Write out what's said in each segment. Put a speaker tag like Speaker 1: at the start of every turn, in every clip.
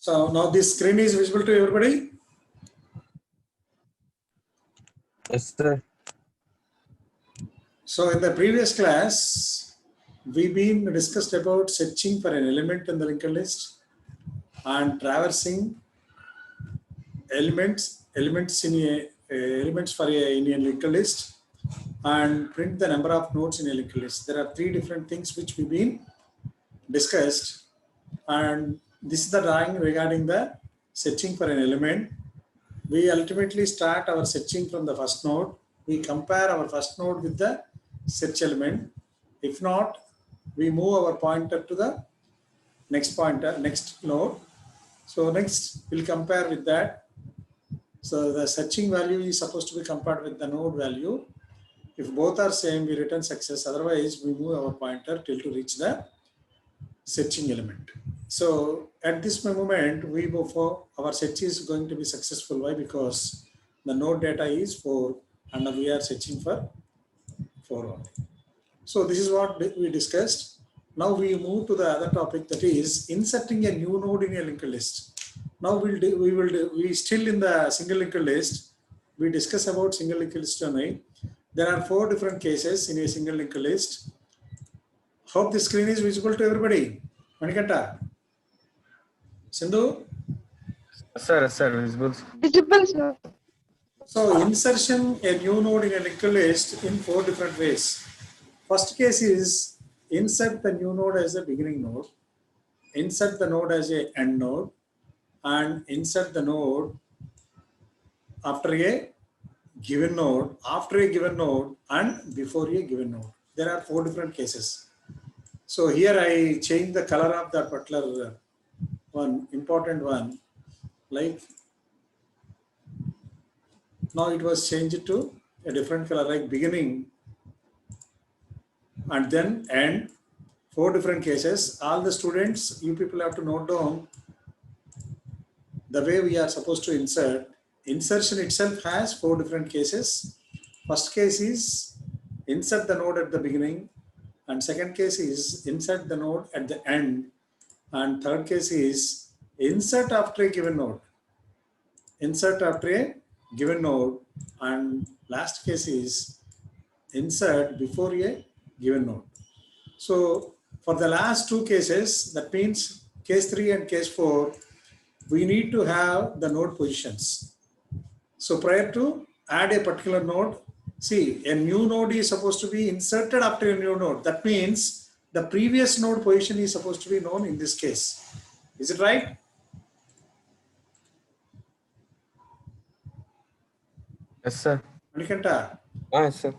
Speaker 1: So now this screen is visible to everybody?
Speaker 2: Yes, sir.
Speaker 1: So in the previous class, we've been discussed about searching for an element in the linked list and traversing elements in elements for in a linked list and print the number of nodes in a linked list. There are three different things which we've been discussed, and this is the drawing regarding the searching for an element. We ultimately start our searching from the first node. We compare our first node with the search element. If not, we move our pointer to the next node. So next we'll compare with that. So the searching value is supposed to be compared with the node value. If both are same, we return success. Otherwise, we move our pointer till to reach the searching element. So at this moment, we go for our search is going to be successful. Why? Because the node data is 4 and we are searching for 4 only. So this is what we discussed. Now we move to the other topic, that is inserting a new node in a linked list. Now we still in the single linked list. We discuss about single linked list only. There are 4 different cases in a single linked list. Hope the screen is visible to everybody. Manikanta, Sindhu?
Speaker 2: Sir, visible.
Speaker 3: Visible, sir.
Speaker 1: So insertion a new node in a linked list in 4 different ways. First case is insert the new node as a beginning node, insert the node as a end node, and insert the node after a given node, after a given node, and before a given node. There are 4 different cases. So here I change the color of that particular one, important one, like now it was changed to a different color, like beginning and then end. 4 different cases. All the students, you people have to note down the way we are supposed to insert. Insertion itself has 4 different cases. First case is insert the node at the beginning, and second case is insert the node at the end, and third case is insert after a given node. Insert after a given node, and last case is insert before a given node. So for the last 2 cases, that means case 3 and case 4, we need to have the node positions. So prior to add a particular node, see, a new node is supposed to be inserted after a new node. That means the previous node position is supposed to be known in this case. Is it right?
Speaker 2: Yes, sir.
Speaker 1: Manikanta,
Speaker 2: Yes, sir.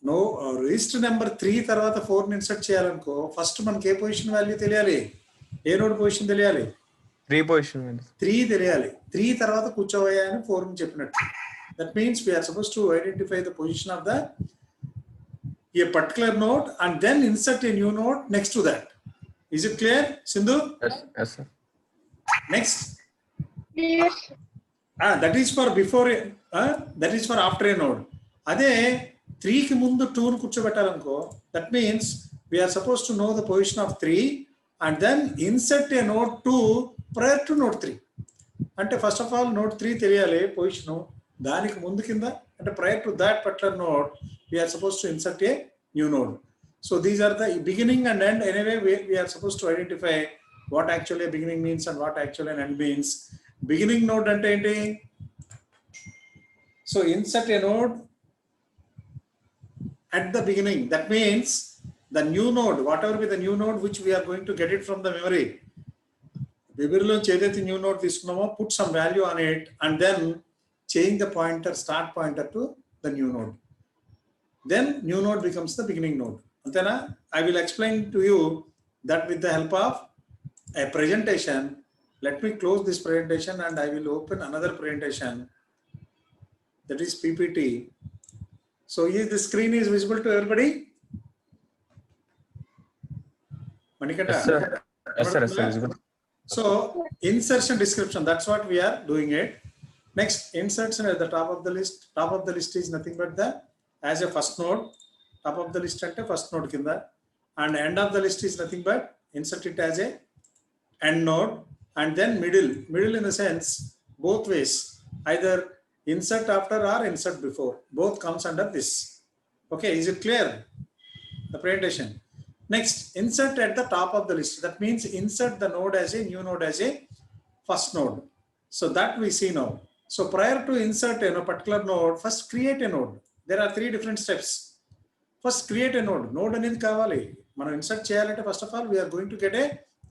Speaker 1: no, register number 3 తర్వాత 4 insert చేయాలనుకో, first మనకి ఏ position value తెలియాలి, ఏ node position తెలియాలి,
Speaker 2: 3 position.
Speaker 1: 3 తెలియాలి. 3 తర్వాత కూర్చోవయ్యా అని 4 ని చెప్పినట్టు. That means we are supposed to identify the position of the a particular node and then insert a new node next to that. Is it clear, Sindhu?
Speaker 2: Yes, sir.
Speaker 1: Next.
Speaker 3: Yes.
Speaker 1: That is for before, that is for after a node. అదే 3 కి ముందు 2 ను కూర్చోబెట్టాలనుకో, that means we are supposed to know the position of 3 and then insert a node 2 prior to node 3. అంటే first of all node 3 తెలియాలి position, దానికి ముందు కింద అంటే prior to that particular node we are supposed to insert a new node. So these are the beginning and end. Anyway, we are supposed to identify what actually a beginning means and what actually an end means. Beginning node అంటే ఏంటి? So insert a node at the beginning. That means the new node, whatever be the new node which we are going to get it from the memory. Memory lo ఏదైతే new node తీసుకున్నామో, put some value on it and then change the pointer, start pointer to the new node. Then new node becomes the beginning node. Antena? I will explain to you that with the help of a presentation. Let me close this presentation and I will open another presentation, that is PPT. So is the screen is visible to everybody? Manikanta?
Speaker 2: Yes, sir. Yes, sir. Yes, sir. Visible.
Speaker 1: So insertion description, that's what we are doing it. Next, insertion at the top of the list. Top of the list is nothing but the as a first node. Top of the list ante first node kinda, and end of the list is nothing but insert it as a end node, and then middle in the sense both ways, either insert after or insert before, both comes under this. Okay, is it clear? The presentation. Next, insert at the top of the list. That means insert the node as a new node as a first node. So that we see now. So prior to insert a particular node, first create a node. There are 3 different steps. First create a node. Node అనేది కావాలి. మనం insert చేయాలంటే first of all we are going to get a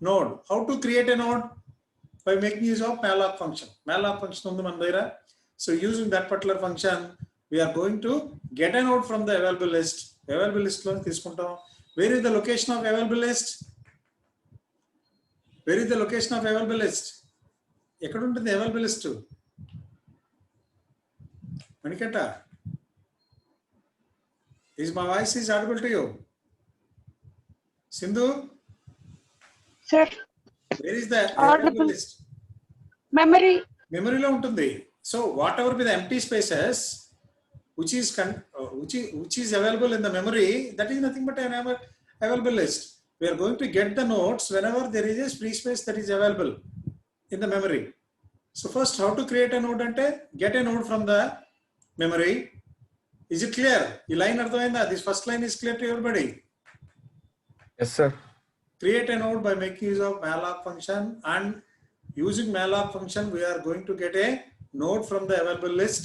Speaker 1: node. How to create a node? By making use of malloc function. Malloc function ఉంది మన దగ్గర. So using that particular function, we are going to get a node from the available list. Available list లో తీసుకుంటాం. Where is the location of available list? Where is the location of available list? ఎక్కడ ఉంటుంది available list? Manikanta, is my voice is audible to you? Sindhu,
Speaker 3: Sir,
Speaker 1: where is the
Speaker 3: Audible.
Speaker 1: available list?
Speaker 3: memory.
Speaker 1: Memory లో ఉంటుంది. So whatever be the empty spaces which is available in the memory, that is nothing but an available list. We are going to get the nodes whenever there is a free space that is available in the memory. So first, how to create a node ante get a node from the memory. Is it clear? This line arthamainda? This first line is clear to everybody?
Speaker 2: Yes, sir.
Speaker 1: Create a node by making use of malloc function, and using malloc function we are going to get a node from the available list.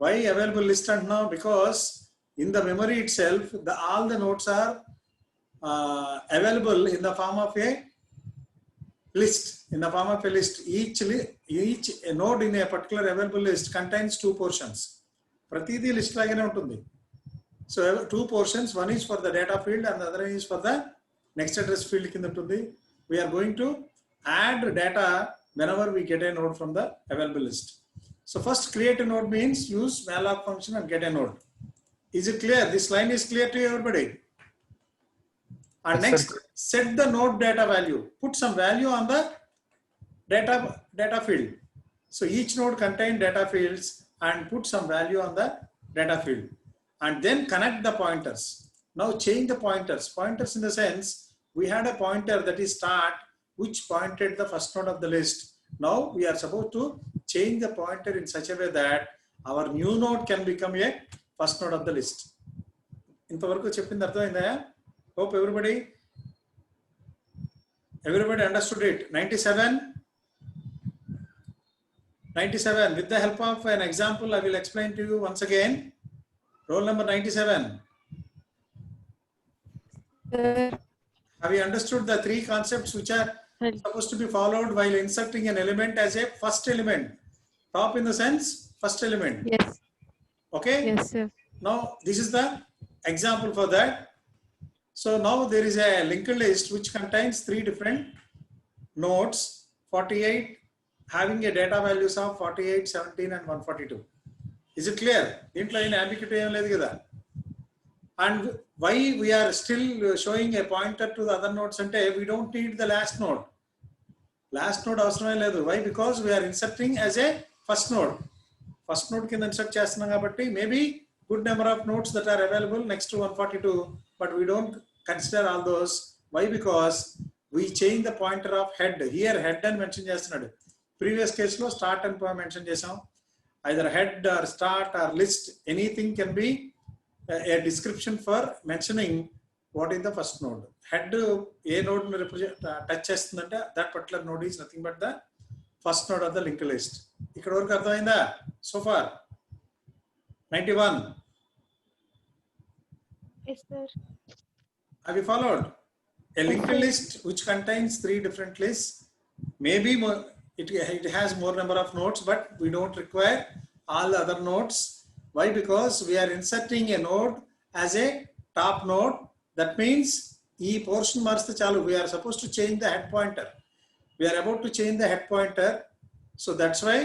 Speaker 1: Why available list and now? Because in the memory itself, all the nodes are available in the form of a list. In the form of a list, each node in a particular available list contains 2 portions. Pratidi list lagane untundi. So 2 portions, one is for the data field and the other is for the next address field kinda untundi. We are going to add data whenever we get a node from the available list. So first create a node means use malloc function and get a node. Is it clear? This line is clear to everybody? And
Speaker 2: Yes,
Speaker 1: next,
Speaker 2: sir.
Speaker 1: set the node data value. Put some value on the data field. So each node contains data fields and put some value on the data field. And then connect the pointers. Now change the pointers. Pointers in the sense, we had a pointer that is start, which pointed the first node of the list. Now we are supposed to change the pointer in such a way that our new node can become a first node of the list. ఇంతవరకు చెప్పింది అర్థమైందా? Hope everybody understood it. 97 with the help of an example I will explain to you once again. Roll number 97. Have you understood the 3 concepts which are supposed to be followed while inserting an element as a first element? Top in the sense first element.
Speaker 4: Yes.
Speaker 1: Okay?
Speaker 4: Yes, sir.
Speaker 1: Now this is the example for that. So now there is a linked list which contains 3 different nodes, 48 having a data values of 48, 17 and 142. Is it clear? Dintlo in ambiguity em ledhu kada. And why we are still showing a pointer to the other nodes ante we don't need the last node. Last node avasarame ledhu. Why? Because we are inserting as a first node. First node కింద insert చేస్తున్నాం కాబట్టి maybe good number of nodes that are available next to 142, but we don't consider all those. Why? Because we change the pointer of head. Here head and mention చేస్తున్నాడు. Previous case లో start and mention చేసాం. Either head or start or list, anything can be a description for mentioning what is the first node. Head a node ని represent touch చేస్తుందంటే that particular node is nothing but the first node of the linked list. ఇక్కడ వరకు అర్థమైందా? So far 91.
Speaker 3: Yes, sir.
Speaker 1: Have you followed? A linked list which contains 3 different lists. Maybe more, it has more number of nodes, but we don't require all other nodes. Why? Because we are inserting a node as a top node. That means e portion marste chalu. We are supposed to change the head pointer. We are about to change the head pointer. So that's why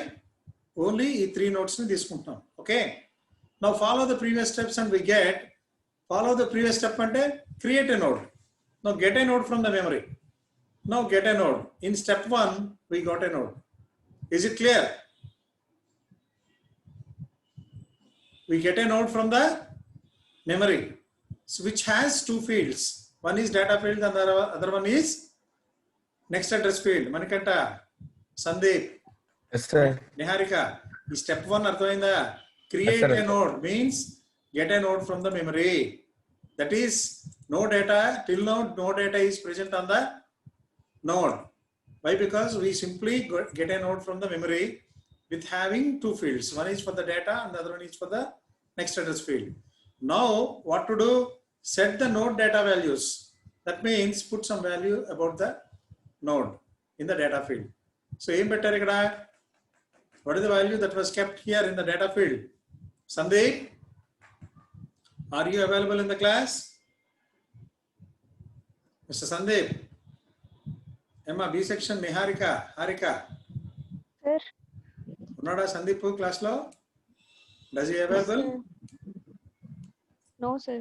Speaker 1: only e 3 nodes ni తీసుకుంటాం. Okay. Now follow the previous steps and we get, follow the previous step ante create a node. Now get a node from the memory. Now get a node. In step 1 we got a node. Is it clear? We get a node from the memory, so which has 2 fields. One is data field and the other one is next address field Manikanta, Sandeep,
Speaker 2: Yes, sir.
Speaker 1: Niharika. Is step 1 అర్థమైందా? Create
Speaker 2: Yes, sir.
Speaker 1: a node means get a node from the memory. That is no data till now, no data is present on the node. Why? Because we simply get a node from the memory with having two fields. One is for the data and the other one is for the next address field. Now what to do? Set the node data values. That means put some value about the node in the data field. So aim better ikkada. What is the value that was kept here in the data field? Sandeep, are you available in the class? Mr. Sandeep. Emma, B section, Niharika, Harika.
Speaker 3: Sir.
Speaker 1: Unnada Sandeep class lo? Does he available?
Speaker 3: No, sir.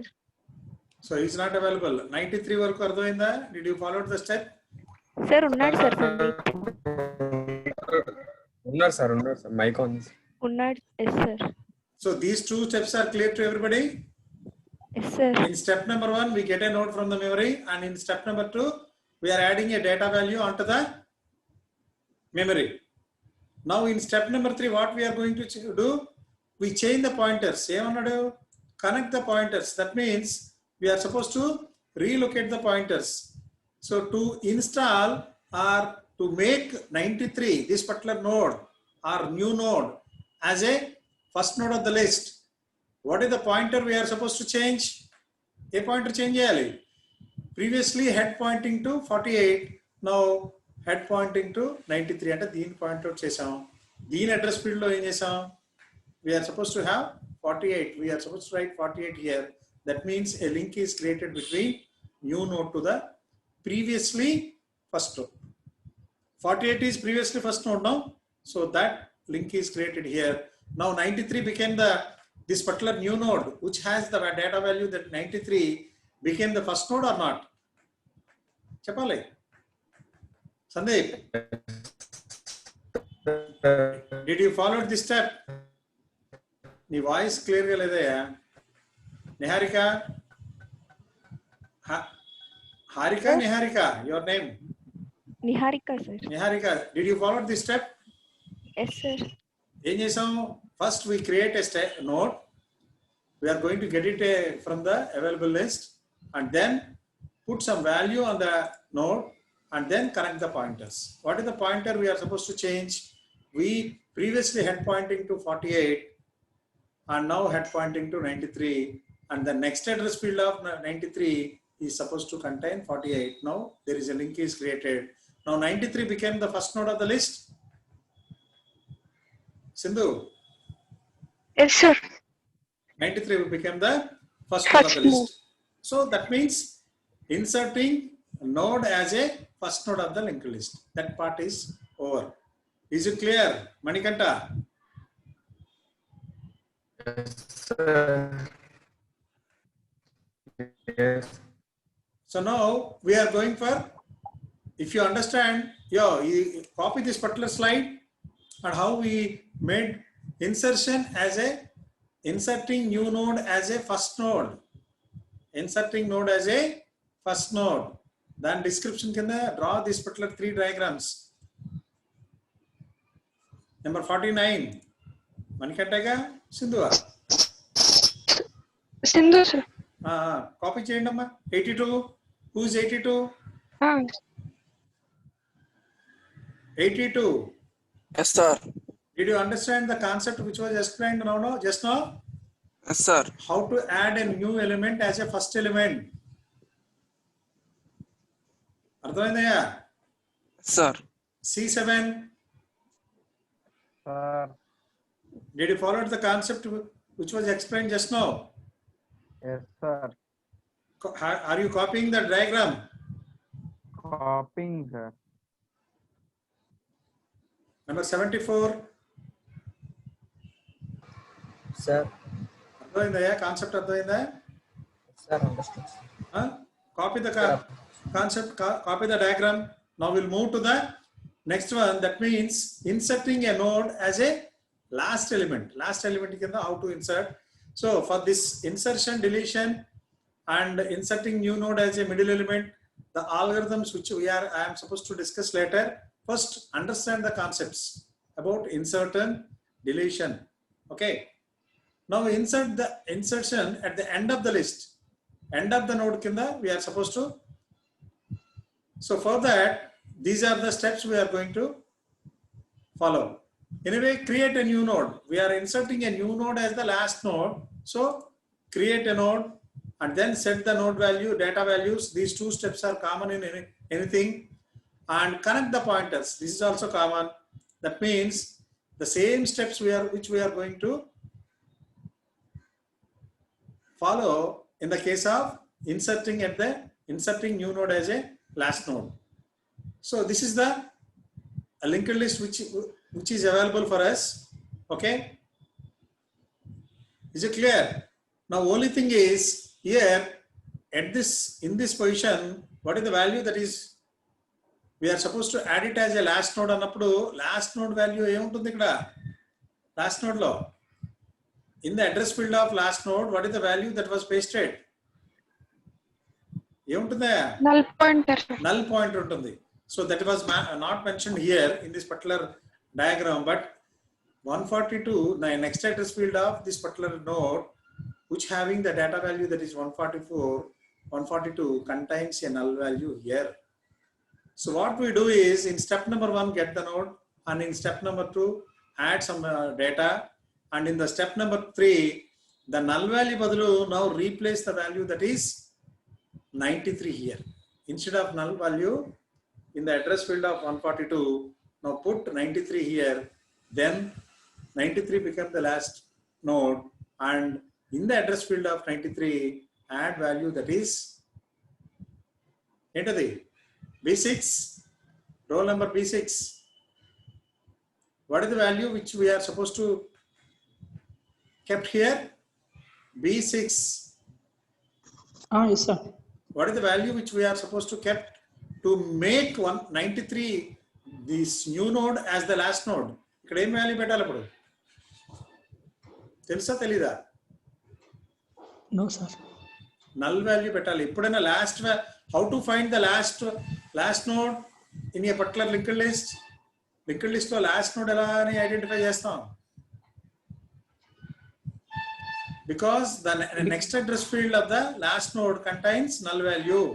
Speaker 1: So he's not available. 93 వరకు అర్థమైందా? Did you follow the step?
Speaker 3: Sir, ఉన్నాడు sir Sandeep.
Speaker 2: ఉన్నారు sir mic on.
Speaker 3: ఉన్నాడు. Yes sir.
Speaker 1: So these two steps are clear to everybody?
Speaker 3: Yes sir.
Speaker 1: In step number 1, we get a node from the memory, and in step number 2, we are adding a data value onto the memory. Now in step number 3, what we are going to do? We change the pointers. Emanadu? Connect the pointers. That means we are supposed to relocate the pointers. So to install or to make 93, this particular node or new node as a first node of the list, what is the pointer we are supposed to change? A pointer change cheyali. Previously head pointing to 48, now head pointing to 93. అంటే దీని point out చేసాం. దీని address field లో ఏం చేసాం? We are supposed to have 48. We are supposed to write 48 here. That means a link is created between new node to the previously first node. 48 is previously first node now. So that link is created here. Now 93 became this particular new node which has the data value that 93 became the first node or not? Chapale. Sandeep. Did you follow this step? నీ voice క్లియర్గా లేదయ్యా. Niharika, Harika, Niharika, your name?
Speaker 3: Niharika sir.
Speaker 1: Niharika, did you follow this step?
Speaker 3: Yes sir.
Speaker 1: ఏం చేసాం? First we create a node. We are going to get it from the available list and then put some value on the node and then connect the pointers. What is the pointer we are supposed to change? We previously had pointing to 48 and now head pointing to 93, and the next address field of 93 is supposed to contain 48. Now there is a link is created. Now 93 became the first node of the list. Sindhu?
Speaker 3: Yes, sir.
Speaker 1: 93 became the first node of the list. So that means inserting a node as a first node of the linked list. That part is over. Is it clear, Manikanta?
Speaker 2: Yes, sir. Yes.
Speaker 1: So now we are going for, if you understand, you copy this particular slide and how we made insertion as a inserting new node as a first node. Inserting node as a first node. Then description can draw this particular 3 diagrams. Number 49. Manikanta, Sindhu?
Speaker 3: Sindhu, sir.
Speaker 1: Copy cheyandi amma. 82. Who is 82? 82.
Speaker 4: Yes, sir.
Speaker 1: Did you understand the concept which was explained just now?
Speaker 4: Yes, sir.
Speaker 1: How to add a new element as a first element. అర్థమైందయ్యా?
Speaker 4: Sir.
Speaker 1: C7.
Speaker 2: Sir.
Speaker 1: Did you follow the concept which was explained just now?
Speaker 2: Yes, sir.
Speaker 1: Are you copying the diagram?
Speaker 2: Copying, sir.
Speaker 1: Number 74.
Speaker 2: Sir.
Speaker 1: అర్థమైందయ్యా? Concept అర్థమైందా?
Speaker 2: Sir, understood.
Speaker 1: Copy the concept, copy the diagram. Now we'll move to the next one. That means inserting a node as a last element. Last element, how to insert. So for this insertion, deletion, and inserting new node as a middle element, the algorithms which I am supposed to discuss later. First, understand the concepts about insert and deletion. Okay. Now insert the insertion at the end of the list, end of the node kinda we are supposed to. So for that, these are the steps we are going to follow. Anyway, create a new node. We are inserting a new node as the last node. So create a node and then set the node value, data values. These two steps are common in anything. And connect the pointers. This is also common. That means the same steps which we are going to follow in the case of inserting new node as a last node. So this is the linked list which is available for us. Okay. Is it clear? Now only thing is here in this position, what is the value that is we are supposed to add it as a last node annappudu last node value emuntundi ikkada last node lo in the address field of last node, what is the value that was pasted? Emuntunda
Speaker 3: null pointer, sir.
Speaker 1: Null pointer untundi. So that was not mentioned here in this particular diagram, but 142, the next address field of this particular node which having the data value that is 142 contains a null value here. So what we do is in step number 1 get the node, and in step number 2 add some data, and in the step number 3 the null value badalu now replace the value that is 93 here. Instead of null value in the address field of 142, now put 93 here, then 93 become the last node, and in the address field of 93 add value that is enter the B6, roll number B6. What is the value which we are supposed to kept here? B6.
Speaker 5: Yes, sir.
Speaker 1: What is the value which we are supposed to kept to make 193 this new node as the last node? ఇక్కడ ఏం value పెట్టాలి ఇప్పుడు తెలుసా తెలీదా?
Speaker 5: No, sir.
Speaker 1: Null value పెట్టాలి. ఎప్పుడైనా last how to find the last node in a particular linked list? Linked list లో last node ఎలా అని ఐడెంటిఫై చేస్తాం? Because the next address field of the last node contains null value.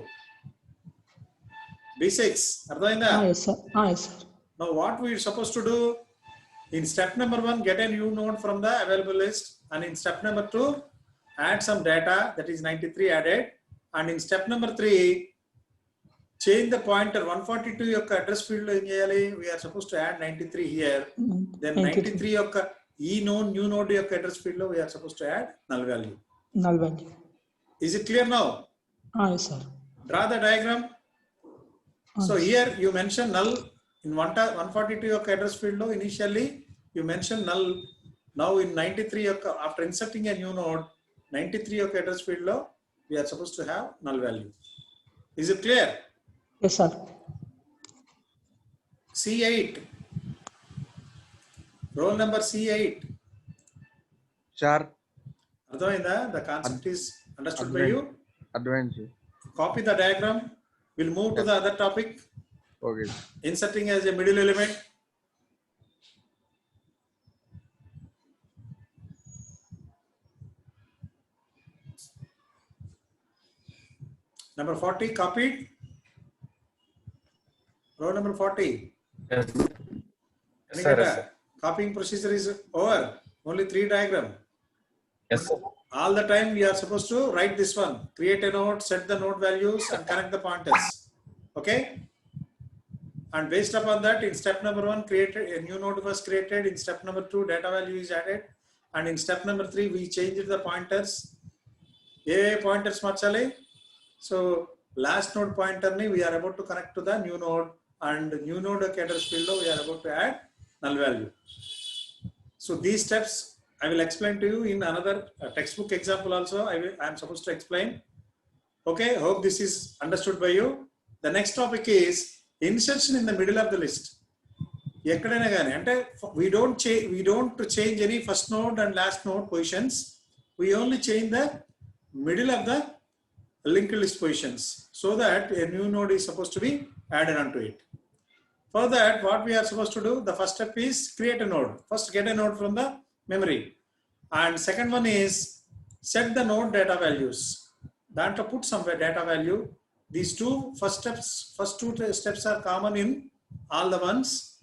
Speaker 1: B6. అర్థమైందా?
Speaker 5: Yes, sir. Yes, sir.
Speaker 1: Now what we are supposed to do? In step number 1, get a new node from the available list, and in step number 2, add some data that is 93 added, and in step number 3, change the pointer 142 యొక్క address field lo em cheyali, we are supposed to add 93 here, then 93 యొక్క ఈ new node యొక్క address field lo we are supposed to add null value.
Speaker 5: Null value.
Speaker 1: Is it clear now?
Speaker 5: Yes, sir.
Speaker 1: Draw the diagram. So here you mention null in 142 యొక్క address field lo initially you mention null. Now in 93 యొక్క after inserting a new node 93 యొక్క address field lo we are supposed to have null value. Is it clear?
Speaker 5: Yes, sir.
Speaker 1: C8, roll number C8.
Speaker 6: Sir.
Speaker 1: Ardhamainda? The concept is understood by you?
Speaker 6: Advanced.
Speaker 1: Copy the diagram. We'll move to the other topic.
Speaker 6: Okay.
Speaker 1: Inserting as a middle element. Number 40 copied. Row number 40.
Speaker 2: Yes.
Speaker 1: Any
Speaker 2: Sir,
Speaker 1: data?
Speaker 2: sir.
Speaker 1: Copying procedure is over. Only 3 diagram.
Speaker 2: Yes, sir.
Speaker 1: All the time we are supposed to write this one. Create a node, set the node values, and connect the pointers. Okay? And based upon that, in step number 1, created a new node was created. In step number 2, data value is added. And in step number 3, we changed the pointers. Pointers marchali. So last node pointer ni we are about to connect to the new node, and new node address field we are about to add null value. So these steps I will explain to you in another textbook example also. I am supposed to explain. Okay, hope this is understood by you. The next topic is insertion in the middle of the list. ఎక్కడైనా కానీ అంటే we don't change any first node and last node positions. We only change the middle of the linked list positions so that a new node is supposed to be added onto it. For that, what we are supposed to do, the first step is create a node. First, get a node from the memory. And second one is set the node data values. That to put somewhere data value. These first two steps are common in all the ones.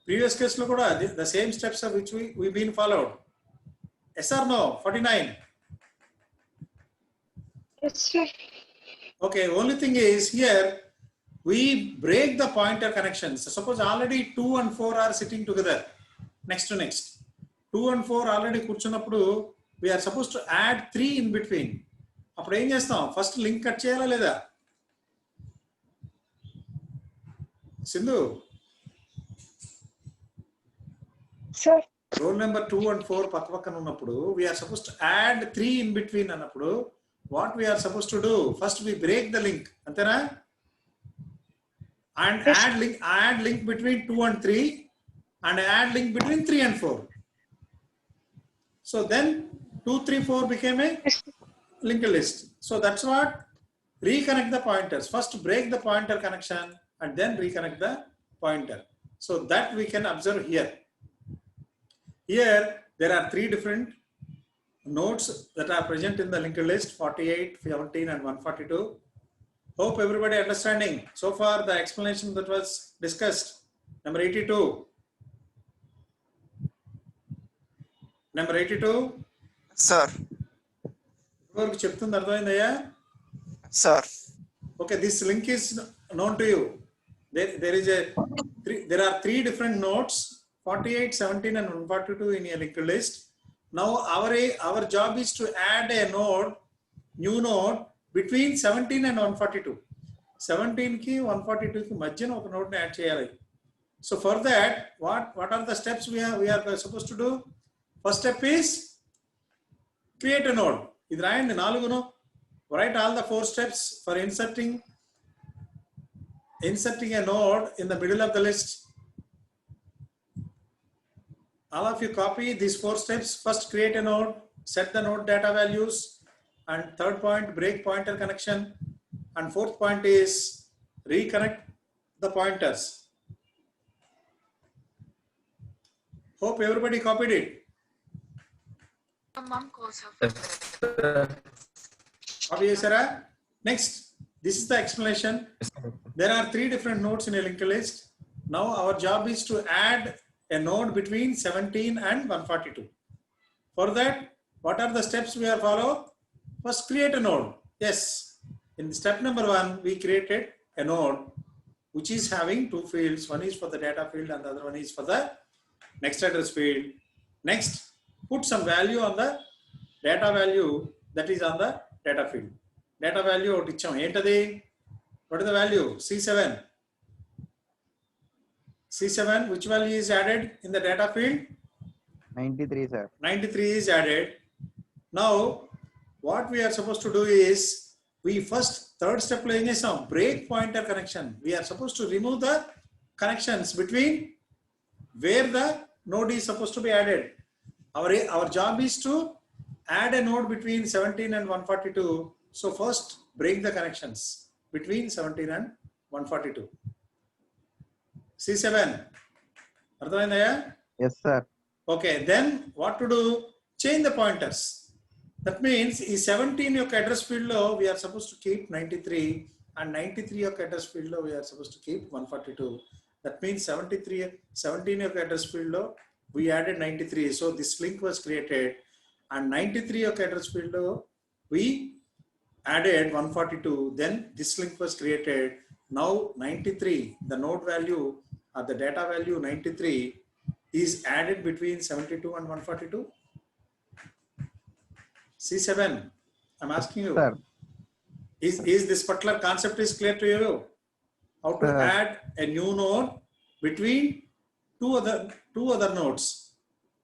Speaker 1: Previous case, the same steps are which we've been followed. Yes or no? 49.
Speaker 3: Yes, sir.
Speaker 1: Okay, only thing is here, we break the pointer connections. Suppose already 2 and 4 are sitting together, next to next. 2 and 4 already కూర్చున్నప్పుడు we are supposed to add 3 in between. అప్పుడు ఏం చేస్తాం? First link cut చేయాలా లేదా? Sindhu,
Speaker 3: Sir.
Speaker 1: Roll number 2 and 4 పక్క పక్కన ఉన్నప్పుడు we are supposed to add 3 in between అన్నప్పుడు what we are supposed to do? First we break the link. అంతేనా? And add link between 2 and 3 and add link between 3 and 4. So then 2, 3, 4 became a linked list. So that's what reconnect the pointers. First break the pointer connection and then reconnect the pointer. So that we can observe here. Here there are 3 different nodes that are present in the linked list, 48, 17 and 142. Hope everybody understanding. So far the explanation that was discussed. Number 82. Number 82.
Speaker 4: Sir.
Speaker 1: ఎవరికి చెప్తుంది అర్థమైందయ్యా?
Speaker 4: Sir.
Speaker 1: Okay, this link is known to you. There are 3 different nodes, 48, 17 and 142 in a linked list. Now our job is to add a node, new node between 17 and 142. 17 ki 142 ki మధ్యన ఒక node ని add చేయాలి. So for that, what are the steps we are supposed to do? First step is create a node. ఇది రాయండి 4ను. Write all the 4 steps for inserting a node in the middle of the list. All of you copy these 4 steps. First create a node, set the node data values, and third point break pointer connection, and fourth point is reconnect the pointers. Hope everybody copied it. Copy chesara? Next, this is the explanation. There are 3 different nodes in a linked list. Now our job is to add a node between 17 and 142. For that, what are the steps we are follow? First, create a node. Yes, in step number 1, we created a node which is having 2 fields. One is for the data field and the other one is for the next address field. Next, put some value on the data value that is on the data field. Data value ఒకటి ఇచ్చాం. ఏంటది? What is the value? C7. C7, which value is added in the data field?
Speaker 7: 93, sir.
Speaker 1: 93 is added. Now, what we are supposed to do is, we first, third step, break pointer connection. We are supposed to remove the connections between where the node is supposed to be added. Our job is to add a node between 17 and 142. So first, break the connections between 17 and 142. C7. Ardhamaindaya?
Speaker 7: Yes, sir.
Speaker 1: Okay, then what to do? Change the pointers. That means ఈ 17 యొక్క address field లో we are supposed to keep 93 and 93 యొక్క address field లో we are supposed to keep 142. That means 17 యొక్క address field లో we added 93. So this link was created and 93 యొక్క address field లో we added 142. Then this link was created. Now 93, the node value or the data value 93 is added between 72 and 142. C7, I'm asking you.
Speaker 7: Sir.
Speaker 1: Is this particular concept is clear to you? How to add a new node between two other nodes.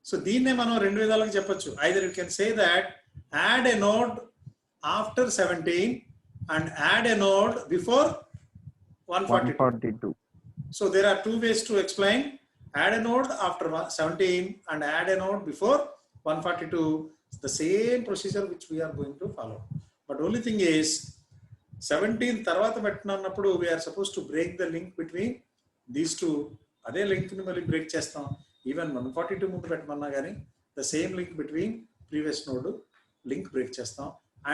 Speaker 1: So దీన్నే మనం రెండు విధాలుగా చెప్పొచ్చు. Either you can say that add a node after 17 and add a node before 142. So there are 2 ways to explain. Add a node after 17 and add a node before 142. It's the same procedure which we are going to follow. But only thing is 17 తర్వాత పెట్టినప్పుడు we are supposed to break the link between these two. అదే link ని మళ్ళీ break చేస్తాం. Even 142 ముందు పెట్టమన్నా కానీ the same link between previous node link break చేస్తాం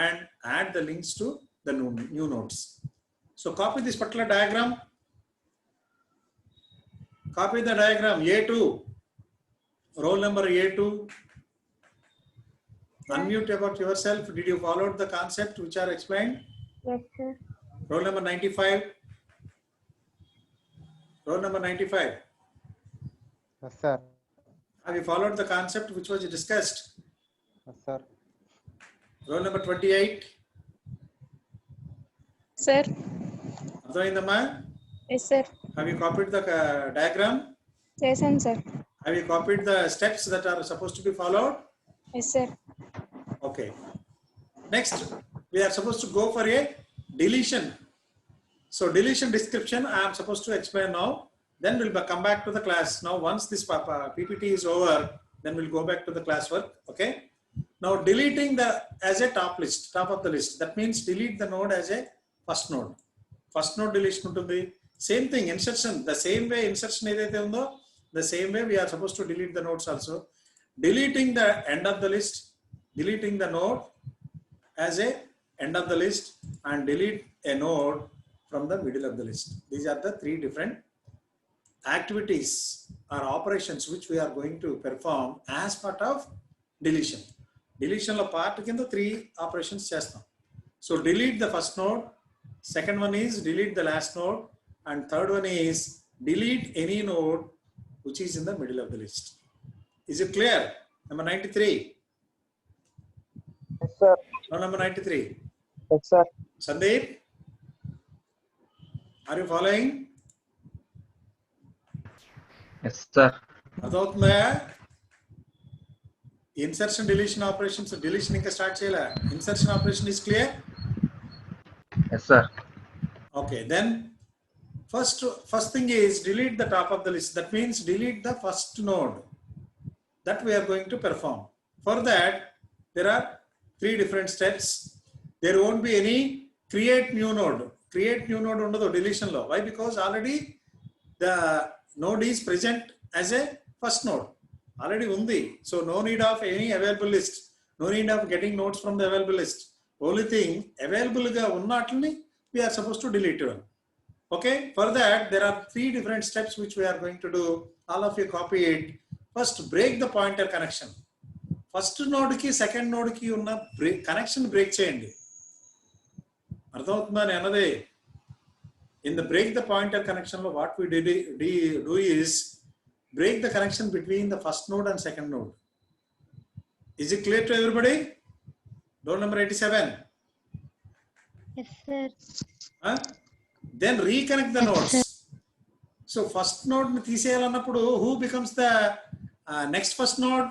Speaker 1: and add the links to the new nodes. So copy this particular diagram. Copy the diagram A2, roll number A2. Unmute about yourself. Did you follow the concept which are explained?
Speaker 3: Yes, sir.
Speaker 1: Roll number 95. Roll number 95.
Speaker 7: Yes, sir.
Speaker 1: Have you followed the concept which was discussed?
Speaker 7: Yes, sir.
Speaker 1: Roll number 28.
Speaker 3: Sir.
Speaker 1: అర్థమైందమ్మా?
Speaker 3: Yes, sir.
Speaker 1: Have you copied the diagram?
Speaker 3: Yes, sir.
Speaker 1: Have you copied the steps that are supposed to be followed?
Speaker 3: Yes, sir.
Speaker 1: Okay. Next, we are supposed to go for a deletion. So deletion description I am supposed to explain now. Then we'll come back to the class. Now once this PPT is over, then we'll go back to the classwork. Okay. Now deleting the as a top of the list. That means delete the node as a first node. First node deletion ఉంటుంది. Same thing, insertion. The same way insertion ఏదైతే ఉందో, the same way we are supposed to delete the nodes also. Deleting the end of the list, deleting the node as a end of the list, and delete a node from the middle of the list. These are the three different activities or operations which we are going to perform as part of deletion. Deletion lo part కింద 3 operations చేస్తాం. So delete the first node, second one is delete the last node, and third one is delete any node which is in the middle of the list. Is it clear? Number 93.
Speaker 7: Yes, sir.
Speaker 1: No, number 93.
Speaker 7: Yes, sir.
Speaker 1: Sandeep, are you following?
Speaker 2: Yes, sir.
Speaker 1: అర్థమవుతుందా? Insertion deletion operations deletion ఇంకా start చేయలే. Insertion operation is clear?
Speaker 2: Yes, sir.
Speaker 1: Okay, then first thing is delete the top of the list. That means delete the first node that we are going to perform. For that, there are 3 different steps. There won't be any create new node. Create new node undadu deletion lo. Why? Because already the node is present as a first node. Already undi. So no need of any available list. No need of getting nodes from the available list. Only thing available ga unnatni we are supposed to delete one. Okay. For that, there are 3 different steps which we are going to do. All of you copy it. First, break the pointer connection. First node ki second node ki unna connection break cheyandi. అర్థమవుతుందా నేను అన్నది? In the break the pointer connection lo what we do is break the connection between the first node and second node. Is it clear to everybody? Roll number 87.
Speaker 3: Yes, sir.
Speaker 1: Then reconnect the nodes. So first node ni తీసేయాలన్నప్పుడు who becomes the next first node?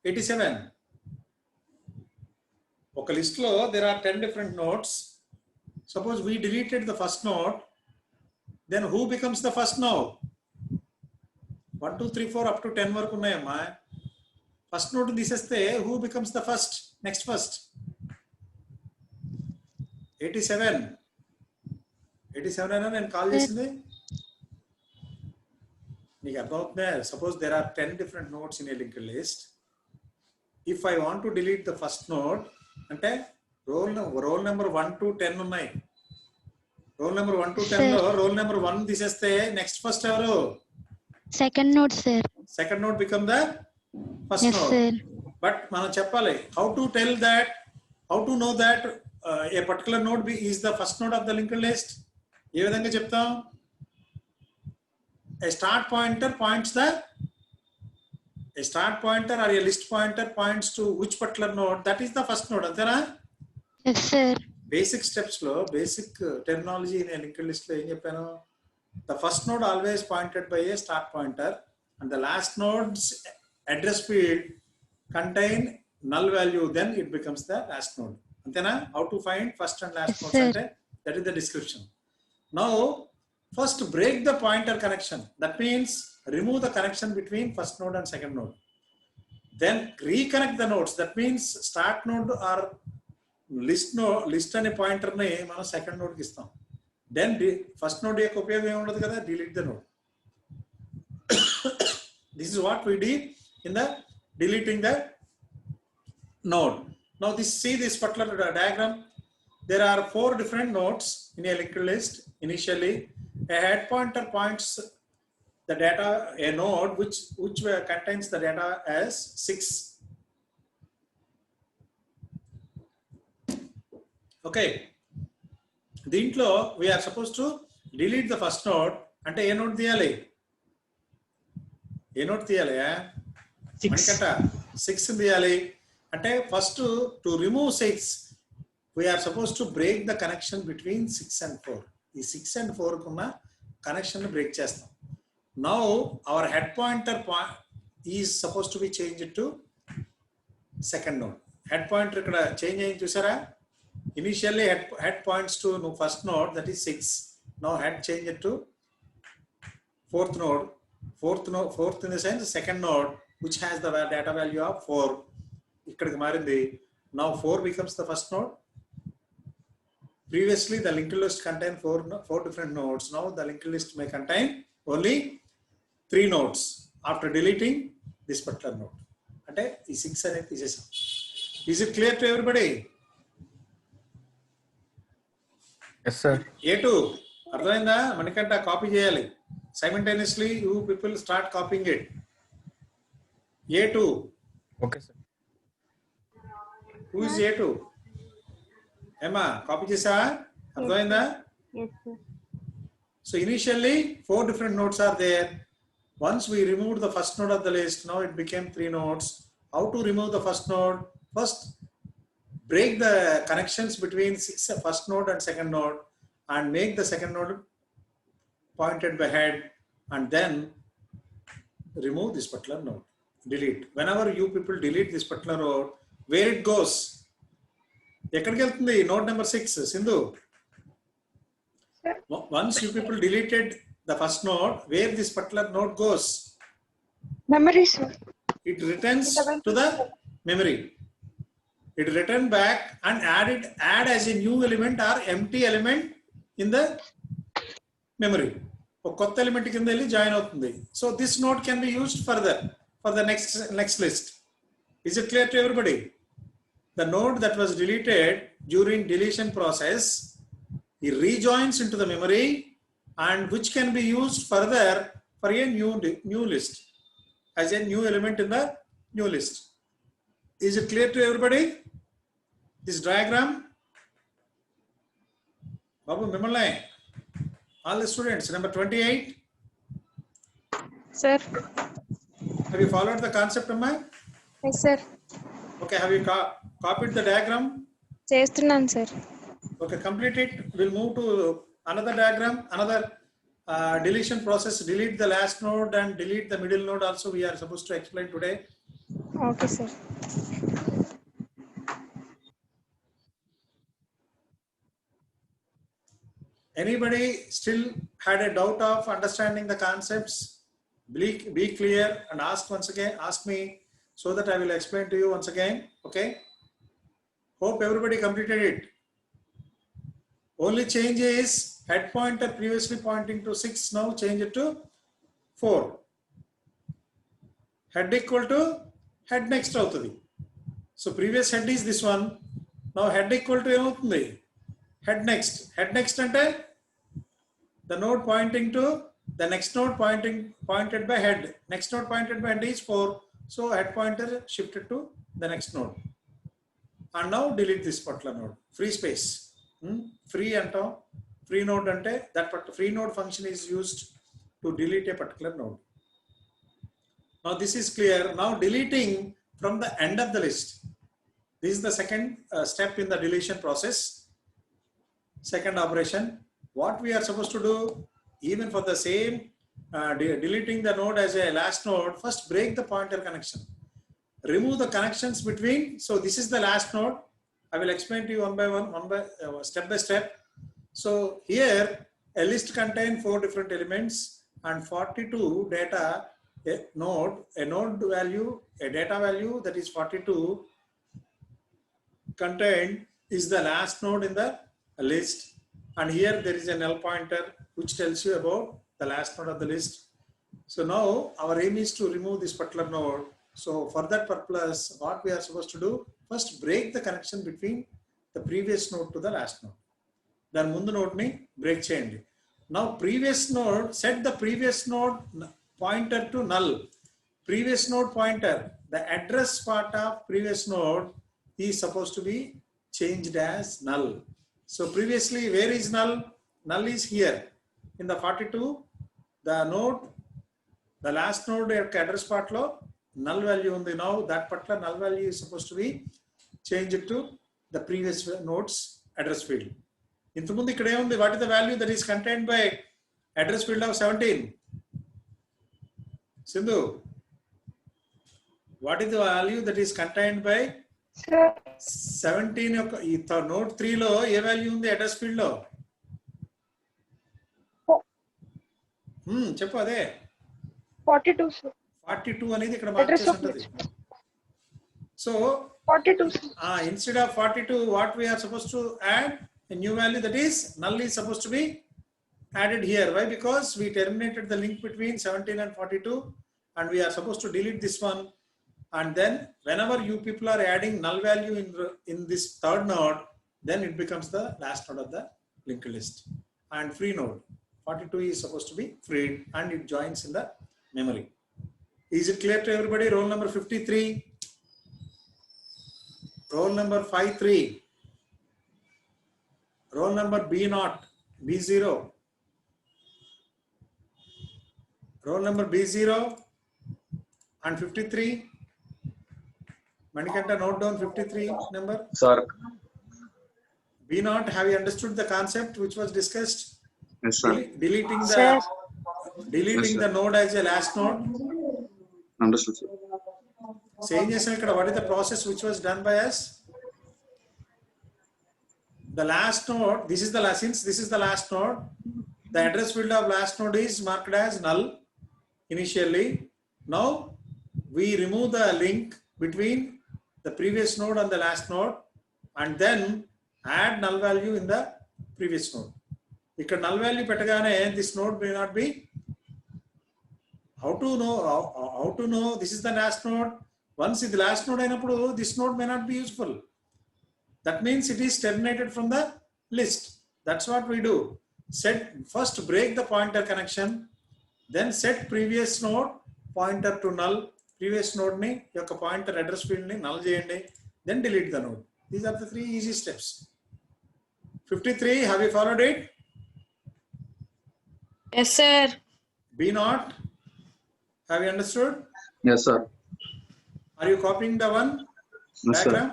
Speaker 1: 87. ఒక list లో there are 10 different nodes. Suppose we deleted the first node, then who becomes the first node? 1 2 3 4 up to 10 వరకు ఉన్నాయమ్మా. First node తీసేస్తే who becomes the first next first? 87 అయినా నేను call చేసింది నీకు అర్థమవుతుందా? Suppose there are 10 different nodes in a linked list. If I want to delete the first node, అంటే role number 1 to 10 ఉన్నాయి. రోల్ నెంబర్ 1 to 10 లో role number 1 తీసేస్తే next first ఎవరు?
Speaker 8: Second node sir.
Speaker 1: Second node become the first
Speaker 8: Yes,
Speaker 1: node.
Speaker 8: sir.
Speaker 1: But మనం చెప్పాలి how to tell that, how to know that a particular node is the first node of the linked list. ఏ విధంగా చెప్తాం? A start pointer points a start pointer or a list pointer points to which particular node, that is the first node. Antena?
Speaker 8: Yes, sir.
Speaker 1: Basic steps lo, basic terminology in a linked list lo em cheppanu? The first node always pointed by a start pointer, and the last node's address field contain null value, then it becomes the last node. Antena? How to find first and last
Speaker 8: Yes,
Speaker 1: nodes
Speaker 8: sir.
Speaker 1: ante that is the description. Now first break the pointer connection. That means remove the connection between first node and second node. Then reconnect the nodes. That means start node or list అనే పాయింటర్ని మనం second నోడ్కి ఇస్తాం. Then first node యొక్క ఉపయోగం ఏమి ఉండదు కదా, delete the node. This is what we do in the deleting the node. Now see this particular diagram. There are 4 different nodes in a linked list. Initially, a head pointer points the data, a node which contains the data as 6. Okay. దీంట్లో we are supposed to delete the first node. అంటే ఏ node తీయాలి? ఏ node తీయాలి? 6 తీయాలి. అంటే first to remove 6 we are suppose to break the connection between 6 and 4. ఈ 6 and 4 కున్న connection break చేస్తాం. Now our head pointer is suppose to be change to second node. Head pointer ఇక్కడ change అయ్యింది చూసారా? Initially head points to first node, that is 6. Now head change to fourth node. Fourth in the sense second node which has the data value of 4. ikkadiki marindi. Now 4 becomes the first node. Previously the linked list contained 4 different nodes. Now the linked list may contain only 3 nodes after deleting this particular node. Ante ee 6 అనేది తీసేసాం. Is it clear to everybody?
Speaker 6: Yes, sir.
Speaker 1: A2 అర్థమైందా? మనకంట copy చేయాలి. Simultaneously you people start copying it. A2.
Speaker 6: Okay, sir.
Speaker 1: Who is A2? Emma, copy chesa? Ardhainda?
Speaker 3: Yes, sir.
Speaker 1: So initially 4 different nodes are there. Once we removed the first node of the list, now it became 3 nodes. How to remove the first node? First, break the connections between first node and second node and make the second node pointed by head, and then remove this particular node. Delete. Whenever you people delete this particular node, where it goes? ఎక్కడికి వెళ్తుంది? Node number 6. Sindhu, once you people deleted the first node, where this particular node goes?
Speaker 3: Memory, sir.
Speaker 1: It returns to the memory. It return back and add as a new element or empty element in the memory. ఒక కొత్త element కింద వెళ్ళి join అవుతుంది. So this node can be used further for the next list. Is it clear to everybody? The node that was deleted during deletion process, ఈ rejoins in to the memory and which can be used further for a new list as a new element in the new list. Is it clear to everybody this diagram? బాబు మిమ్మల్ని, all the students, number 28.
Speaker 3: Sir.
Speaker 1: Have you followed the concept, Amma?
Speaker 3: Yes, sir.
Speaker 1: Okay, have you copied the diagram?
Speaker 3: చేస్తున్నాను, sir.
Speaker 1: Okay, complete it. We'll move to another diagram, another deletion process. Delete the last node and delete the middle node also we are supposed to explain today.
Speaker 3: Okay, sir.
Speaker 1: Anybody still had a doubt of understanding the concepts? Be clear and ask me so that I will explain to you once again. Okay, hope everybody completed it. Only change is head pointer previously pointing to 6, now change it to 4. Head equal to head next అవుతుంది. So previous head is this one. Now head equal to ఏమవుతుంది? Head next. Head next అంటే the node pointing to the next node pointed by head. Next node pointed by head is 4. So head pointer shifted to the next node. And now delete this particular node. Free space. Free antam. Free node ante that free node function is used to delete a particular node. Now this is clear. Now deleting from the end of the list. This is the second step in the deletion process. Second operation. What we are supposed to do, even for the same deleting the node as a last node, first break the pointer connection. Remove the connections between. So this is the last node. I will explain to you one by step by step. So here a list contains 4 different elements and 42 data. A data value that is 42 contained is the last node in the list, and here there is a null pointer which tells you about the last node of the list. So now our aim is to remove this particular node. So for that purpose, what we are supposed to do, first break the connection between the previous node to the last node. Then mundu node ni break cheyandi. Now previous node, set the previous node pointer to null. Previous node pointer, the address part of previous node is supposed to be changed as null. So previously, where is null? Null is here in the 42. The node, the last node address part lo null value undi. Now that particular null value is supposed to be changed to the previous node's address field. Intamundu ikkade undi, what is the value that is contained by address field of 17? Sindhu, what is the value that is contained by
Speaker 3: Sir,
Speaker 1: 17 యొక్క ఈ node 3 లో ఏ value ఉంది address field లో? చెప్పు అదే
Speaker 3: 42 sir.
Speaker 1: 42 అనేది ఇక్కడ mark చేసి ఉంటుంది. So
Speaker 3: 42 sir.
Speaker 1: instead of 42, what we are supposed to add a new value, that is null is supposed to be added here. Why? Because we terminated the link between 17 and 42 and we are supposed to delete this one. And then whenever you people are adding null value in this third node, then it becomes the last node of the linked list. And free node 42 is supposed to be freed and it joins in the memory. Is it clear to everybody? Roll number 53, roll number 53, roll number B0, B0, roll number B0 and 53. Manikanta, note down 53 number.
Speaker 9: Sir.
Speaker 1: B0, have you understood the concept which was discussed?
Speaker 9: Yes, sir.
Speaker 1: Deleting the
Speaker 3: Sir.
Speaker 1: deleting
Speaker 9: Yes,
Speaker 1: the node as a last node.
Speaker 9: Understood, sir.
Speaker 1: Saying what is the process which was done by us? The last node, this is the last, since this is the last node, the address field of last node is marked as null initially. Now we remove the link between the previous node and the last node and then add null value in the previous node. Ikkada null value petagane this node may not be. How to know this is the last node? Once the last node ainappudu, this node may not be useful. That means it is terminated from the list. That's what we do. Set, first break the pointer connection, then set previous node pointer to null. Previous node ni yokka pointer address field ni null cheyandi, then delete the node. These are the 3 easy steps. 53, have you followed it?
Speaker 3: Yes sir.
Speaker 1: B0, have you understood?
Speaker 9: Yes, sir.
Speaker 1: Are you copying the one
Speaker 9: Yes, sir.
Speaker 1: diagram?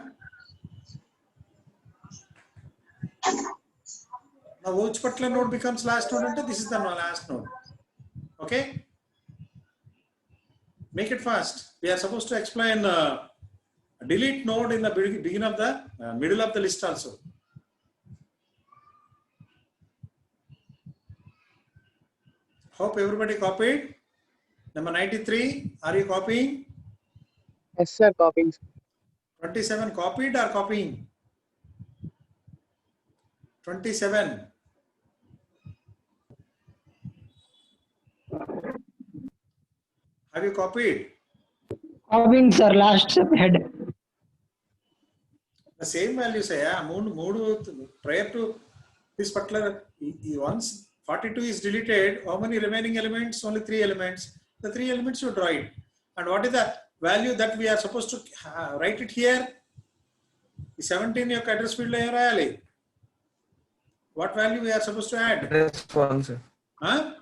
Speaker 1: Now which particular node becomes last node ante this is the last node. Okay, make it fast. We are supposed to explain delete node in the beginning of the middle of the list also. Hope everybody copied. Number 93, are you copying?
Speaker 7: Yes, sir. Copying.
Speaker 1: 27 copied or copying? 27. Have you copied?
Speaker 5: Copying, sir. Last step head.
Speaker 1: The same values, prior to this particular, once 42 is deleted, how many remaining elements? Only 3 elements. The 3 elements you draw it. And what is the value that we are supposed to write it here? The 17 your address field lo rayali. What value we are supposed to add?
Speaker 6: Address 1, sir.
Speaker 1: Huh?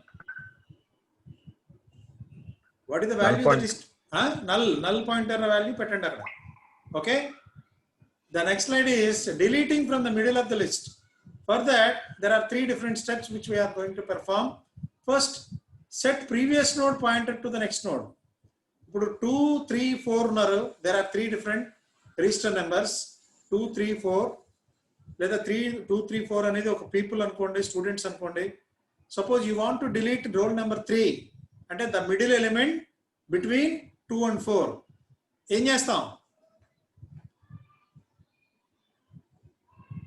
Speaker 1: What is the value
Speaker 6: Null
Speaker 1: that is null pointer value petanda. Okay. The next slide is deleting from the middle of the list. For that, there are 3 different steps which we are going to perform. First, set previous node pointer to the next node. 2, 3, 4 unnaru. There are 3 different register numbers. 2, 3, 4. లేదా 3, 2, 3, 4 అనేది ఒక people అనుకోండి, students అనుకోండి. Suppose you want to delete roll number 3, అంటే the middle element between 2 and 4. ఏం చేస్తాం?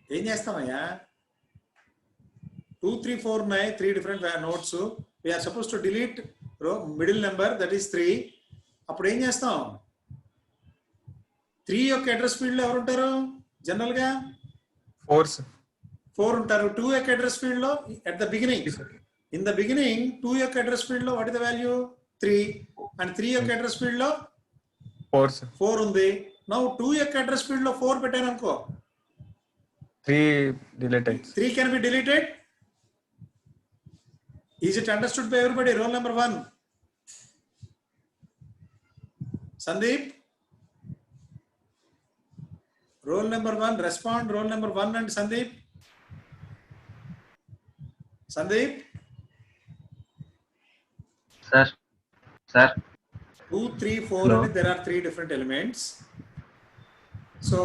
Speaker 1: ఏం చేస్తామయ్యా 2 3 4 ఉన్నాయి 3 different notes we are supposed to delete row middle number that is 3 అప్పుడు ఏం చేస్తాం 3 యొక్క అడ్రస్ ఫీల్డ్ లో ఎవరు ఉంటారు జనరల్ గా
Speaker 6: 4 sir.
Speaker 1: 4 ఉంటారు 2 యొక్క అడ్రస్ ఫీల్డ్ లో at the beginning
Speaker 6: Yes, sir.
Speaker 1: in the beginning 2 యొక్క అడ్రస్ ఫీల్డ్ లో what is the value 3 and 3 యొక్క అడ్రస్ ఫీల్డ్ లో
Speaker 6: 4 sir.
Speaker 1: 4 ఉంది now 2 యొక్క అడ్రస్ ఫీల్డ్ లో 4 పెట్టాను అనుకో
Speaker 6: 3 deleted.
Speaker 1: 3 can be deleted. Is it understood by everybody? Roll number 1. Sandeep. Roll number 1. Respond. Roll number 1 and Sandeep. Sandeep.
Speaker 2: Sir. Sir.
Speaker 1: 2, 3, 4.
Speaker 2: Hello.
Speaker 1: And there are 3 different elements. So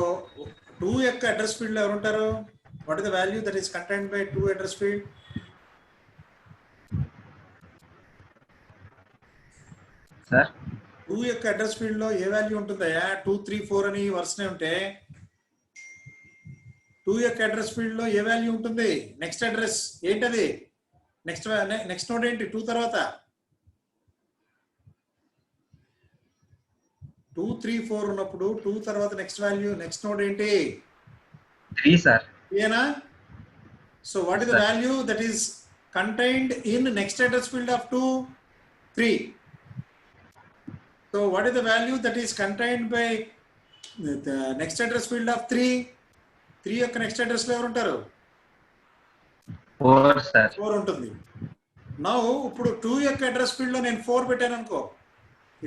Speaker 1: 2 యొక్క address field లో ఎవరు ఉంటారు? What is the value that is contained by 2 address field?
Speaker 2: Sir.
Speaker 1: 2 యొక్క address field లో ఏ value ఉంటుందయ్యా 2 3 4 అని వరుసనే ఉంటే 2 యొక్క address field లో ఏ వాల్యూ ఉంటుంది నెక్స్ట్ అడ్రస్ ఏంటది నెక్స్ట్ నోడ్ ఏంటి 2 తర్వాత 2 3 4 ఉన్నప్పుడు 2 తర్వాత నెక్స్ట్ వాల్యూ నెక్స్ట్ నోడ్ ఏంటి
Speaker 2: 3 sir.
Speaker 1: ఏనా so what is the value that is contained in next address field of 2 3. So what is the value that is contained by the next address field of 3? 3 యొక్క next address లో ఎవరు ఉంటారు
Speaker 2: 4 sir.
Speaker 1: 4 ఉంటుంది. Now ఇప్పుడు 2 యొక్క address field లో నేను 4 పెట్టాను అనుకో.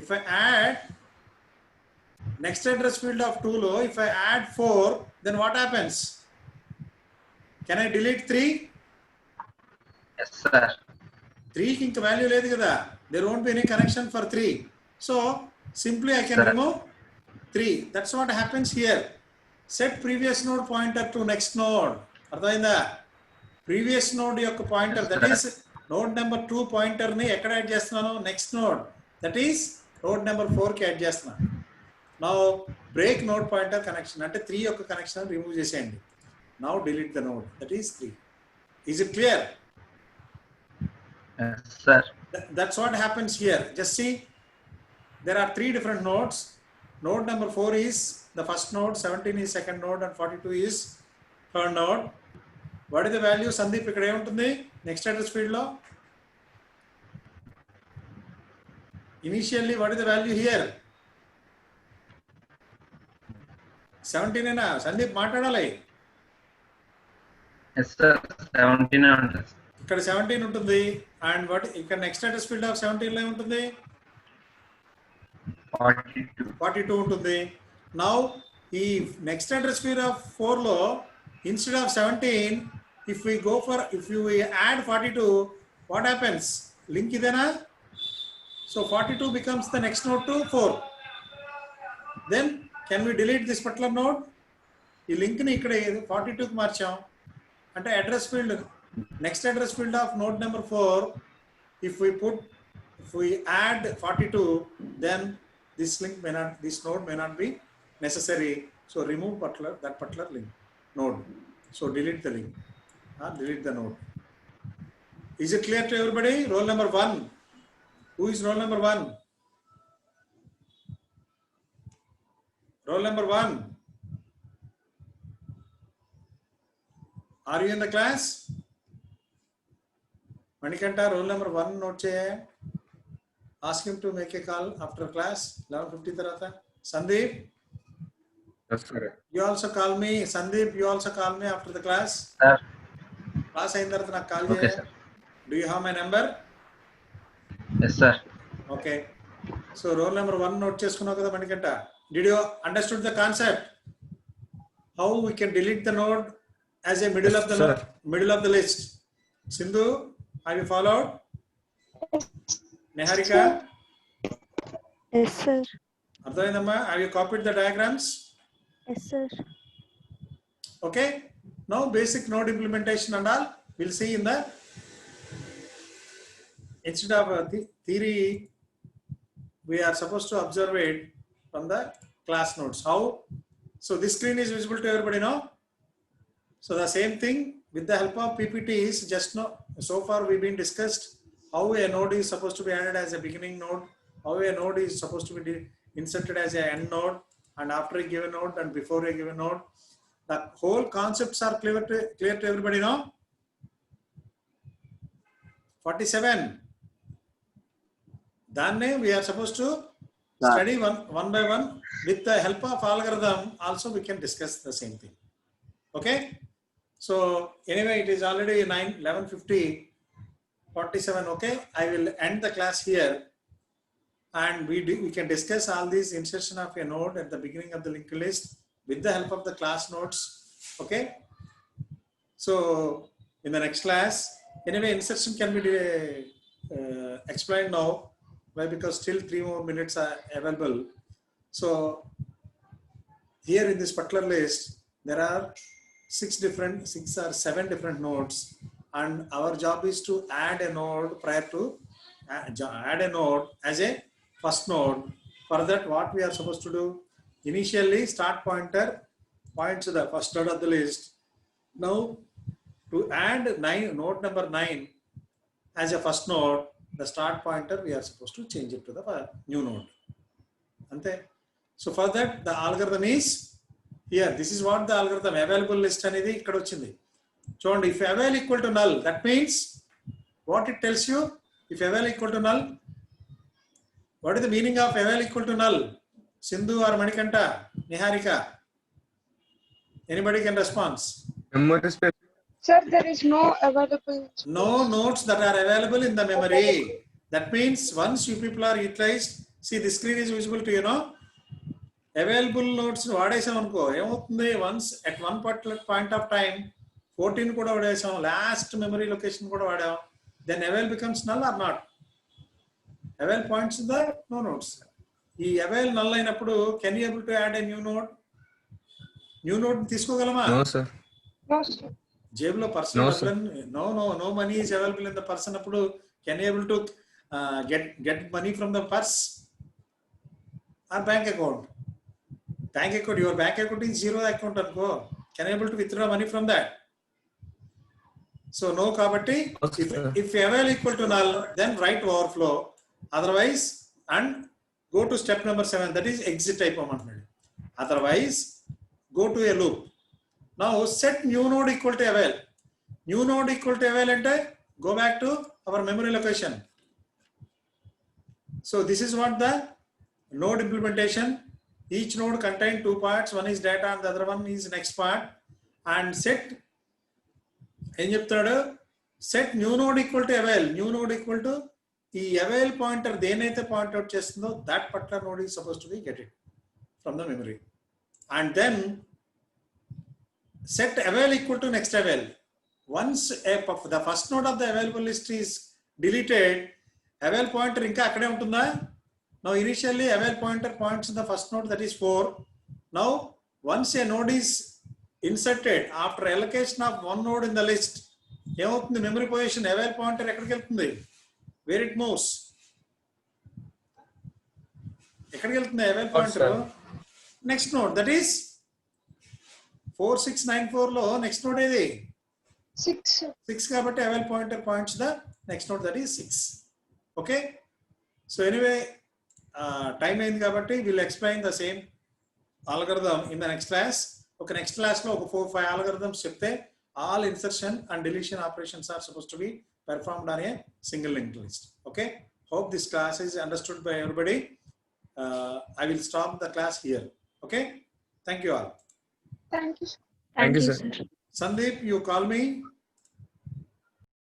Speaker 1: If I add next address field of 2 లో if I add 4 then what happens? Can I delete 3?
Speaker 2: Yes sir.
Speaker 1: 3 కి ఇంక వాల్యూ లేదు కదా. There won't be any connection for 3. So simply I can
Speaker 2: Sir.
Speaker 1: remove 3. That's what happens here. Set previous node pointer to next node. అర్థమైందా previous node యొక్క pointer
Speaker 2: Yes,
Speaker 1: that
Speaker 2: sir.
Speaker 1: is node number 2 pointer ని ఎక్కడ add చేస్తున్నాను next node that is node number 4 కి add చేస్తున్నాను. Now break node pointer connection అంటే 3 యొక్క connection remove చేసేయండి. Now delete the node that is 3. Is it clear?
Speaker 2: Yes sir.
Speaker 1: That's what happens here. Just see. There are 3 different nodes. Node number 4 is the first node, 17 is second node, and 42 is third node. What is the value? Sandeep, ikkada em untundi? Next address field lo. Initially, what is the value here? 17 ena. Sandeep, maatladali.
Speaker 2: Yes sir. 17 ఉంటుంది.
Speaker 1: Ikkada 17 untundi. And what? Ikkada next address field of 17 lo em untundi? 42 ఉంటుంది. Now ఈ next address field of 4 లో instead of 17 if we add 42 what happens link ఇదేనా so 42 becomes the next node to 4 then can we delete this particular node ఈ link ని ఇక్కడ 42 కి మార్చాం అంటే address field next address field of node number 4 if we add 42 then this node may not be necessary. So remove that particular link node. So delete the link. Delete the node. Is it clear to everybody? Roll number 1. Who is roll number 1? Roll number 1. Are you in the class? Manikanta, roll number 1 note cheya. Ask him to make a call after class 11:50 tarata. Sandeep,
Speaker 6: Yes sir.
Speaker 1: you also call me. Sandeep, you also call me after the class.
Speaker 2: Sir.
Speaker 1: Class ayin tarata nak call
Speaker 2: Okay
Speaker 1: cheya.
Speaker 2: sir.
Speaker 1: Do you have my number?
Speaker 2: Yes sir.
Speaker 1: Okay. So roll number 1 note cheskunnao kada Manikanta. Did you understood the concept? How we can delete the node as a middle
Speaker 6: Yes,
Speaker 1: of the
Speaker 6: sir.
Speaker 1: middle of the list. Sindhu, have you followed? Niharika,
Speaker 3: Yes, sir.
Speaker 1: Ardhaindamma, have you copied the diagrams?
Speaker 3: Yes, sir.
Speaker 1: Okay. Now basic node implementation and all we'll see in the instead of theory we are supposed to observe it from the class notes. How? So this screen is visible to everybody now. So the same thing with the help of PPT is just now, so far we've been discussed how a node is supposed to be added as a beginning node, how a node is supposed to be inserted as a end node, and after a given node and before a given node. The whole concepts are clear to everybody now? 47. Then we are supposed to study one by one. With the help of algorithm, also we can discuss the same thing. Okay? So anyway, it is already 11:50, 47. Okay, I will end the class here, and we can discuss all these insertion of a node at the beginning of the linked list with the help of the class nodes. Okay. So in the next class, anyway, insertion can be explained now. Why? Because still 3 more minutes are available. So here in this particular list, there are 6 or 7 different nodes, and our job is to add a node prior to add a node as a first node. For that, what we are supposed to do? Initially, start pointer points to the first node of the list. Now, to add node number 9 as a first node, the start pointer we are supposed to change it to the new node. Ante? So for that, the algorithm is here. This is what the algorithm available list anedi ikkada ochindi. So if avail equal to null, that means what it tells you. If avail equal to null, what is the meaning of avail equal to null? Sindhu or Manikanta, Niharika? Anybody can respond.
Speaker 6: Memory space.
Speaker 7: Sir, there is no available.
Speaker 1: No nodes that are available in the memory. That means once you people are utilized, see the screen is visible to you now. Available nodes వాడేసాం అనుకో ఏమవుతుంది, once at one particular point of time 14 కూడా వాడేసాం, last memory location కూడా వాడాం, then avail becomes null or not? Avail points to the no nodes. ఈ avail null అయినప్పుడు can you able to add a new node? New node తీసుకోగలమా?
Speaker 6: No, sir.
Speaker 7: No, sir.
Speaker 1: జేబులో person
Speaker 6: No, sir.
Speaker 1: no money is available in the person అప్పుడు can you able to get money from the purse or bank account? Bank account, your bank account is zero account అనుకో, can you able to withdraw money from that? So no kabatti, if avail equal to null, then write overflow, otherwise, and go to step number 7, that is exit type అన్నమాట. Otherwise go to a loop. Now set new node equal to avail. New node equal to avail ante go back to our memory location. So this is what the node implementation. Each node contains 2 parts. One is data and the other one is next part. And set em cheptadu, set new node equal to avail. New node equal to the avail pointer denaithe point out chestundo, that particular node is supposed to be get it from the memory. And then set avail equal to next avail. Once the first node of the available list is deleted, avail pointer inka akkade untunda. Now initially avail pointer points to the first node, that is 4. Now once a node is inserted after allocation of one node in the list, ఏమవుతుంది, memory position avail pointer ఎక్కడికి వెళ్తుంది, where it moves, ఎక్కడికి వెళ్తుంది avail pointer, next node, that is 4694 లో next node ఏది 6 కాబట్టి avail pointer points the next node, that is 6. Okay, so anyway, time అయింది కాబట్టి we'll explain the same algorithm in the next class. Okay, next class లో ఒక 4-5 algorithms చెప్తే all insertion and deletion operations are supposed to be performed on a single linked list. Okay, hope this class is understood by everybody. I will stop the class here. Okay, thank you all.
Speaker 7: Thank you, sir.
Speaker 6: Thank you,
Speaker 3: you,
Speaker 6: sir.
Speaker 3: sir.
Speaker 1: Sandeep, you call me.